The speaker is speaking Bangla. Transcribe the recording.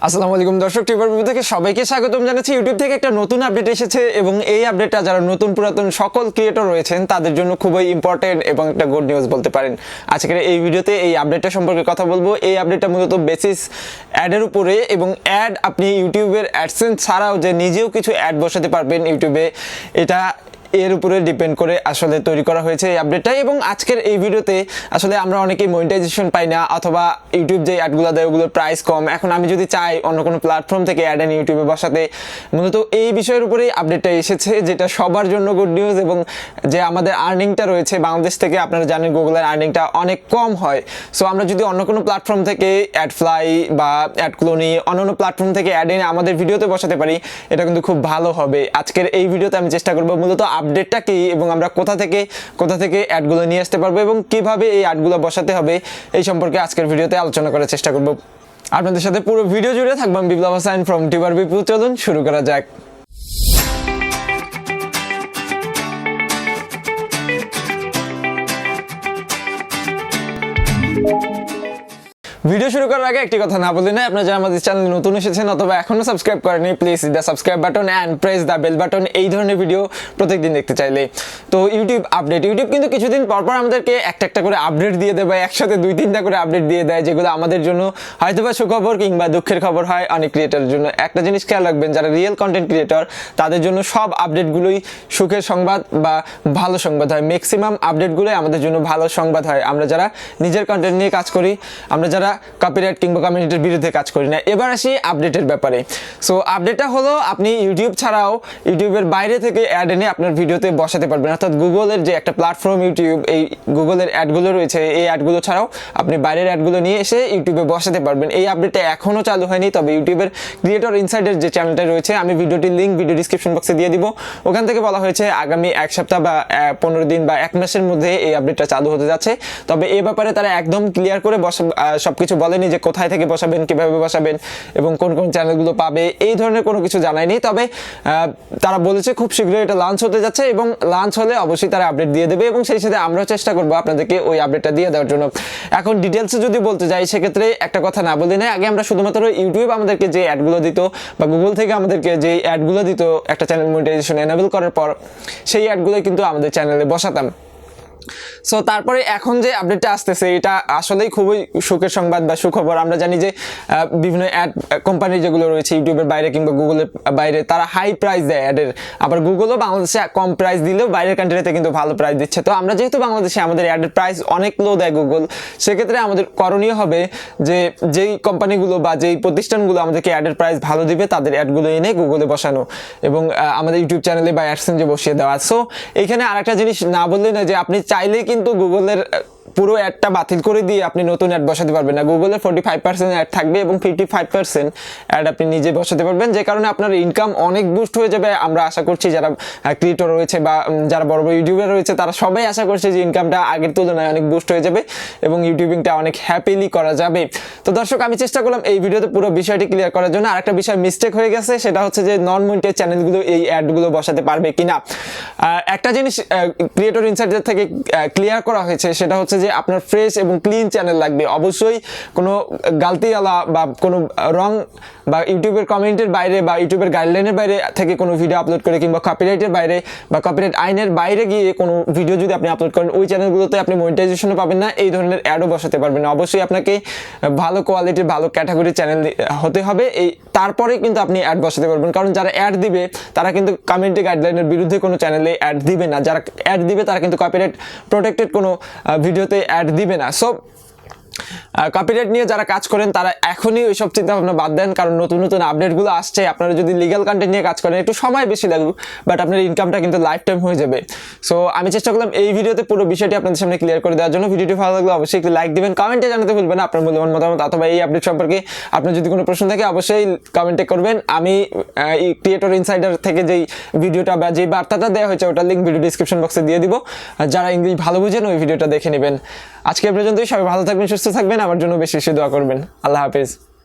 আসসালামু-আলাইকুম দর্শক, টিউবার বিপু থেকে সবাইকে স্বাগতম জানাচ্ছি। ইউটিউব থেকে একটা নতুন আপডেট এসেছে এবং এই আপডেটটা যারা নতুন পুরাতন সকল ক্রিয়েটর রয়েছেন তাদের জন্য খুবই ইম্পর্টেন্ট এবং একটা গুড নিউজ বলতে পারেন। আজকের এই ভিডিওতে এই আপডেটটা সম্পর্কে কথা বলবো। এই আপডেটটা মূলত বেসিস অ্যাডের উপরে, এবং অ্যাড আপনি ইউটিউবের অ্যাডসেন্স ছাড়াও যে নিজেও কিছু অ্যাড বসাতে পারবেন ইউটিউবে, এটা এর উপরে ডিপেন্ড করে আসলে তৈরি করা হয়েছে এই আপডেটটা। এবং আজকের এই ভিডিওতে আসলে আমরা অনেকেই মনিটাইজেশন পাই না, অথবা ইউটিউব যে অ্যাডগুলো দেয় ওগুলোর প্রাইস কম। এখন আমি যদি চাই অন্য কোনো প্ল্যাটফর্ম থেকে অ্যাড এনে ইউটিউবে বসাতে, মূলত এই বিষয়ের উপরেই আপডেটটা এসেছে, যেটা সবার জন্য গুড নিউজ। এবং যে আমাদের আর্নিংটা রয়েছে বাংলাদেশ থেকে, আপনারা জানেন গুগলের আর্নিংটা অনেক কম হয়। সো আমরা যদি অন্য কোনো প্ল্যাটফর্ম থেকে অ্যাডফ্লাই বা অ্যাডক্লোনি অন্যান্য প্ল্যাটফর্ম থেকে অ্যাড এনে আমাদের ভিডিওতে বসাতে পারি, এটা কিন্তু খুব ভালো হবে। আজকের এই ভিডিওতে আমি চেষ্টা করবো মূলত আপডেটটা কি এবং আমরা কোথা থেকে অ্যাডগুলো নিয়ে আসতে পারবো এবং কিভাবে এই অ্যাডগুলো বসাতে হবে এই সম্পর্কে আজকের ভিডিওতে আলোচনা করার চেষ্টা করব। আপনাদের সাথে পুরো ভিডিও জুড়ে থাকবো আমি বিপ্লব হোসেন ফ্রম টিউবার বিপু। চলুন শুরু করা যাক। ভিডিও শুরু করার আগে একটি কথা না বললে না, আপনারা যারা আমাদের চ্যানেলে নতুন এসেছেন অথবা এখনো সাবস্ক্রাইব করেনি, please the subscribe button and press the bell button এই ধরনের ভিডিও প্রত্যেকদিন দেখতে চাইলে। তো ইউটিউব কিন্তু কিছুদিন পরপর আমাদেরকে একটা করে আপডেট দিয়ে দেয়, বা একসাথে 2-3টা করে আপডেট দিয়ে দেয়, যেগুলো আমাদের জন্য হয়তোবা সুখবর কিংবা দুঃখের খবর হয় অনেক ক্রিয়েটরের জন্য। একটা জিনিস খেয়াল রাখবেন, যারা রিয়েল কন্টেন্ট ক্রিয়েটর তাদের জন্য সব আপডেটগুলোই সুখের সংবাদ বা ভালো সংবাদ হয়। ম্যাক্সিমাম আপডেটগুলোই আমাদের জন্য ভালো সংবাদ হয়, আমরা যারা নিজের কন্টেন্ট নিয়ে কাজ করি, আমরা যারা কপিরাইট কিংবা কমিউনিটির বিরুদ্ধে কাজ করি না। এবার আসি আপডেটের ব্যাপারে। সো আপডেটটা হলো, আপনি ইউটিউব ছাড়াও ইউটিউবের বাইরে থেকে অ্যাড এনে আপনার ভিডিওতে বসাতে পারবেন। অর্থাৎ গুগলের যে একটা প্ল্যাটফর্ম ইউটিউব, এই গুগলের অ্যাডগুলো রয়েছে, এই অ্যাডগুলো ছাড়াও আপনি বাইরের অ্যাডগুলো নিয়ে এসে ইউটিউবে বসাতে পারবেন। এই আপডেটটা এখনও চালু হয়নি, তবে ইউটিউবের ক্রিয়েটর ইনসাইডের যে চ্যানেলটা রয়েছে, আমি ভিডিওটির লিঙ্ক ভিডিও ডিসক্রিপশন বক্সে দিয়ে দিব। ওখান থেকে বলা হয়েছে আগামী এক সপ্তাহ বা 15 দিন বা 1 মাসের মধ্যে এই আপডেটটা চালু হতে যাচ্ছে। তবে এ ব্যাপারে তারা একদম ক্লিয়ার করে সবকিছু বলেনি যে কোথায় থেকে বসাবেন, কিভাবে বসাবেন এবং কোন কোন চ্যানেলগুলো পাবে, এই ধরনের কোনো কিছু জানায়নি। তবে তারা বলেছে খুব শীঘ্রই এটা লঞ্চ হতে যাচ্ছে, এবং লঞ্চ হলে অবশ্যই তারা আপডেট দিয়ে দেবে, এবং সেই সাথে আমরাও চেষ্টা করবো আপনাদেরকে ওই আপডেটটা দিয়ে দেওয়ার জন্য। এখন ডিটেলসে যদি বলতে যাই, সেক্ষেত্রে একটা কথা না বলে নেই, আগে আমরা শুধুমাত্র ইউটিউব আমাদেরকে যে অ্যাডগুলো দিত বা গুগল থেকে আমাদেরকে যে অ্যাডগুলো দিত একটা চ্যানেল মনিটাইজেশন এনেবল করার পর, সেই অ্যাডগুলো কিন্তু আমাদের চ্যানেলে বসাতাম। সো তারপরে এখন যে আপডেটটা আসতেছে, এটা আসলেই খুবই সুখের সংবাদ বা সুখবর। আমরা জানি যে বিভিন্ন অ্যাড কোম্পানি যেগুলো রয়েছে ইউটিউবের বাইরে কিংবা গুগলের বাইরে, তারা হাই প্রাইস দেয় অ্যাডের। আবার গুগলও বাংলাদেশে কম প্রাইস দিলেও বাইরের কান্ট্রিতে কিন্তু ভালো প্রাইস দিচ্ছে। তো আমরা যেহেতু বাংলাদেশে, আমাদের অ্যাডের প্রাইস অনেক লো দেয় গুগল, সেক্ষেত্রে আমাদের করণীয় হবে যে যেই কোম্পানিগুলো বা যেই প্রতিষ্ঠানগুলো আমাদেরকে অ্যাডের প্রাইস ভালো দিবে, তাদের অ্যাডগুলো এনে গুগলে বসানো এবং আমাদের ইউটিউব চ্যানেলে বা অ্যাডসেন্সে বসিয়ে দেওয়া। সো এইখানে আরেকটা জিনিস না বললে না, যে আপনি চাইলেই কিন্তু গুগলের পুরো অ্যাডটা বাতিল করে দিয়ে আপনি নতুন অ্যাড বসাতে পারবেন না। গুগলের 45% অ্যাড থাকবে এবং 55% অ্যাড আপনি নিজে বসাতে পারবেন, যে কারণে আপনার ইনকাম অনেক বুস্ট হয়ে যাবে। আমরা আশা করছি যারা ক্রিয়েটর রয়েছে বা যারা বড় বড় ইউটিউবার রয়েছে, তারা সবাই আশা করছে যে ইনকামটা আগের তুলনায় অনেক বুস্ট হয়ে যাবে এবং ইউটিউবিংটা অনেক হ্যাপিলি করা যাবে। তো দর্শক, আমি চেষ্টা করলাম এই ভিডিওতে পুরো বিষয়টি ক্লিয়ার করার জন্য। আরেকটা বিষয় মিস্টেক হয়ে গেছে, সেটা হচ্ছে যে নন মনিটাইজ চ্যানেলগুলো এই অ্যাডগুলো বসাতে পারবে কিনা। একটা জিনিস ক্রিয়েটর ইনসাইডার থেকে ক্লিয়ার করা হয়েছে, সেটা হচ্ছে যে আপনার ফ্রেশ এবং ক্লিন চ্যানেল লাগবে। অবশ্যই কোনো গালতিওয়ালা বা কোনো রং বা ইউটিউবের কমিউনিটির বাইরে বা ইউটিউবের গাইডলাইনের বাইরে থেকে কোনো ভিডিও আপলোড করে কিংবা কপিরাইটের বাইরে বা কপিরাইট আইনের বাইরে গিয়ে কোনো ভিডিও যদি আপনি আপলোড করেন, ওই চ্যানেলগুলোতে আপনি মনিটাইজেশনও পাবেন না, এই ধরনের অ্যাডও বসাতে পারবেন না। অবশ্যই আপনাকে ভালো কোয়ালিটির ভালো ক্যাটাগরির চ্যানেল হতে হবে, তারপরে কিন্তু আপনি অ্যাড বসাতে পারবেন। কারণ যারা অ্যাড দিবে তারা কিন্তু কমিউনিটি গাইডলাইনের বিরুদ্ধে কোনো চ্যানেলে অ্যাড দিবে না। যারা অ্যাড দিবে তারা কিন্তু কপিরাইট প্রোটেক্টেড কোনো ভিডিওতে অ্যাড দিবে না। সো কপিরাইট নিয়ে যারা কাজ করেন তারা এখনই ওইসব চিন্তা ভাবনা বাদ দেন, কারণ নতুন নতুন আপডেটগুলো আসছে। আপনারা যদি লিগ্যাল কন্টেন্ট নিয়ে কাজ করেন, একটু সময় বেশি লাগুক, বাট আপনার ইনকামটা কিন্তু লাইফ টাইম হয়ে যাবে। সো আমি চেষ্টা করলাম এই ভিডিওতে পুরো বিষয়টি আপনাদের সামনে ক্লিয়ার করে দেওয়ার জন্য। ভিডিওটি ভালো লাগলে অবশ্যই একটু লাইক দিবেন, কমেন্টে জানাতে ভুলবেন না আপনার মূল্যবান মতামত, অথবা এই আপডেট সম্পর্কে আপনার যদি কোনো প্রশ্ন থাকে অবশ্যই কমেন্টে করবেন। আমি ক্রিয়েটর ইনসাইডার থেকে যেই ভিডিওটা বা যেই বার্তাটা দেওয়া হয়েছে, ওটার লিঙ্ক ভিডিও ডিসক্রিপশন বক্সে দিয়ে দিব। যারা ইংলিশ ভালো বুঝেন ওই ভিডিওটা দেখে নেবেন। আজকে পর্যন্তই, সবাই ভালো থাকবেন, সুস্থ থাকবেন, আমার জন্য বেশি বেশি দোয়া করবেন। আল্লাহ হাফেজ।